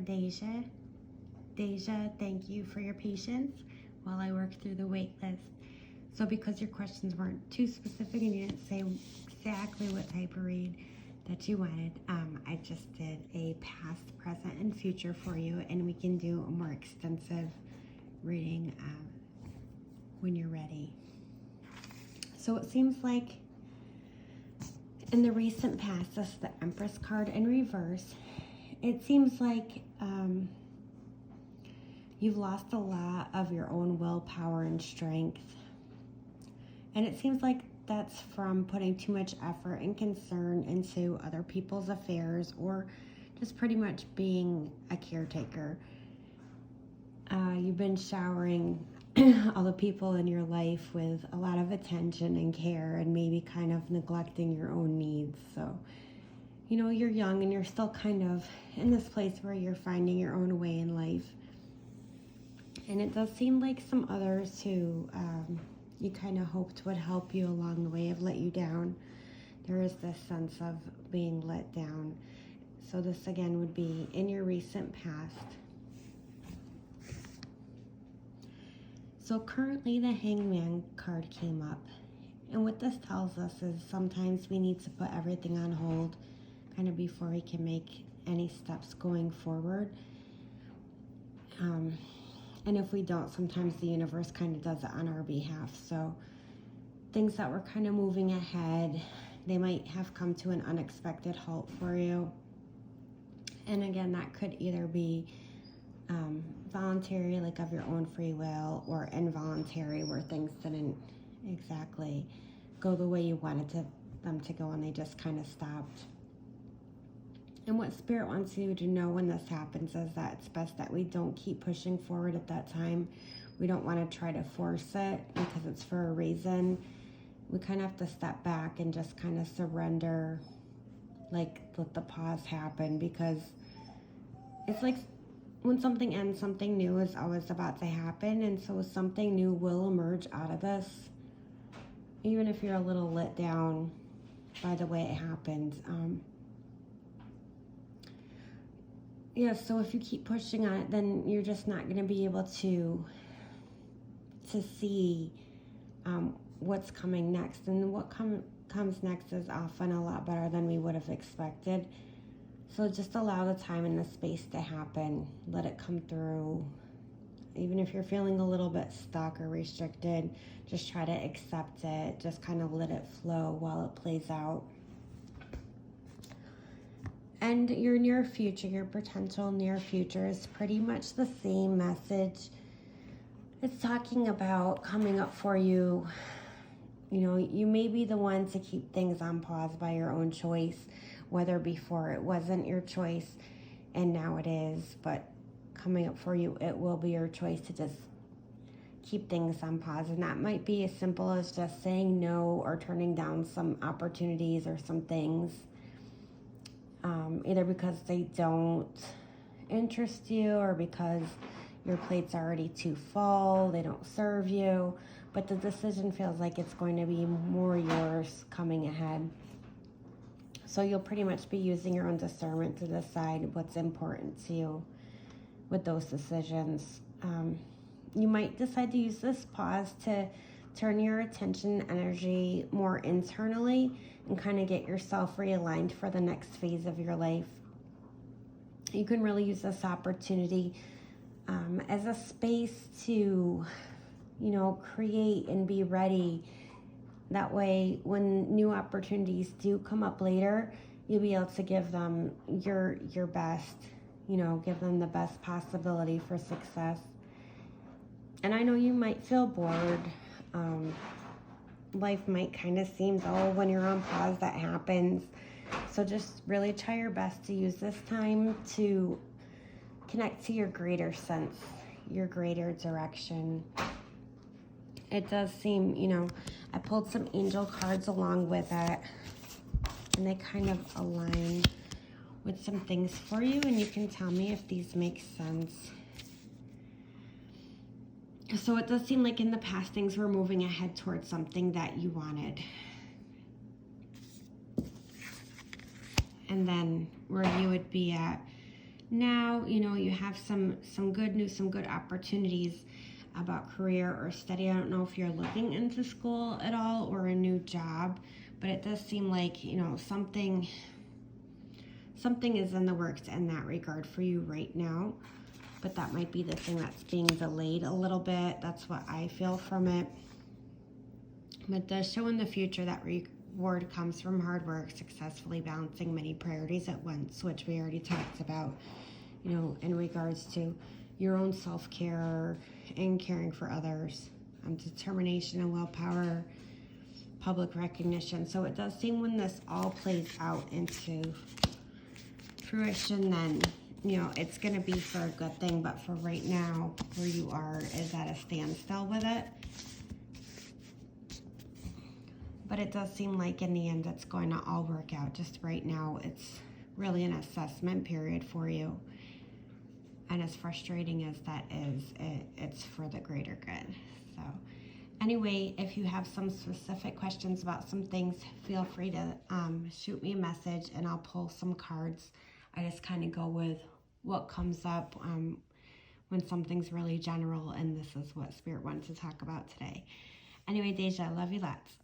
Deija. Deija, thank you for your patience while I work through the wait list. So because your questions weren't too specific and you didn't say exactly what type of read that you wanted, I just did a past, present, and future for you, and we can do a more extensive reading when you're ready. So it seems like in the recent past, this is the Empress card in reverse. It seems like you've lost a lot of your own willpower and strength. And it seems like that's from putting too much effort and concern into other people's affairs, or just pretty much being a caretaker. You've been showering all the people in your life with a lot of attention and care, and maybe kind of neglecting your own needs. So, you know, you're young and you're still kind of in this place where you're finding your own way in life. And it does seem like some others who you kind of hoped would help you along the way have let you down. There is this sense of being let down. So this again would be in your recent past. So currently the Hangman card came up. And what this tells us is sometimes we need to put everything on hold kind of before we can make any steps going forward. And if we don't, sometimes the universe kind of does it on our behalf. So things that were kind of moving ahead, they might have come to an unexpected halt for you. And again, that could either be voluntary, like of your own free will, or involuntary, where things didn't exactly go the way you wanted them to go and they just kind of stopped. And what Spirit wants you to know when this happens is that it's best that we don't keep pushing forward at that time. We don't want to try to force it because it's for a reason. We kind of have to step back and just kind of surrender, like let the pause happen, because it's like when something ends, something new is always about to happen. And so something new will emerge out of this, even if you're a little let down by the way it happened. Yeah, so if you keep pushing on it, then you're just not going to be able to see what's coming next. And what comes next is often a lot better than we would have expected. So just allow the time and the space to happen. Let it come through. Even if you're feeling a little bit stuck or restricted, just try to accept it. Just kind of let it flow while it plays out. And your near future, your potential near future, is pretty much the same message. It's talking about coming up for you. You know, you may be the one to keep things on pause by your own choice, whether before it wasn't your choice and now it is. But coming up for you, it will be your choice to just keep things on pause. And that might be as simple as just saying no or turning down some opportunities or some things. Either because they don't interest you or because your plate's already too full, they don't serve you, but the decision feels like it's going to be more yours coming ahead. So you'll pretty much be using your own discernment to decide what's important to you with those decisions. You might decide to use this pause to turn your attention energy more internally and kind of get yourself realigned for the next phase of your life. You can really use this opportunity as a space to, you know, create and be ready. That way, when new opportunities do come up later, you'll be able to give them your best, you know, give them the best possibility for success. And I know you might feel bored. Life might kind of seem dull when you're on pause. That happens. So just really try your best to use this time to connect to your greater sense, your greater direction. It does seem, you know, I pulled some angel cards along with it, and they kind of align with some things for you, and you can tell me if these make sense. So it does seem like in the past things were moving ahead towards something that you wanted. And then where you would be at Now, you have some good news, some good opportunities about career or study. I don't know if you're looking into school at all or a new job, but it does seem like, something is in the works in that regard for you right now. But that might be the thing that's being delayed a little bit. That's what I feel from it. But it does show in the future that reward comes from hard work, successfully balancing many priorities at once, which we already talked about, in regards to your own self-care and caring for others, determination and willpower, public recognition. So it does seem when this all plays out into fruition, then it's going to be for a good thing. But for right now, where you are is at a standstill with it. But it does seem like in the end it's going to all work out. Just right now, it's really an assessment period for you. And as frustrating as that is, it's for the greater good. So anyway, if you have some specific questions about some things, feel free to shoot me a message and I'll pull some cards. I just kind of go with what comes up when something's really general, and this is what Spirit wants to talk about today. Anyway, Deija, I love you lots.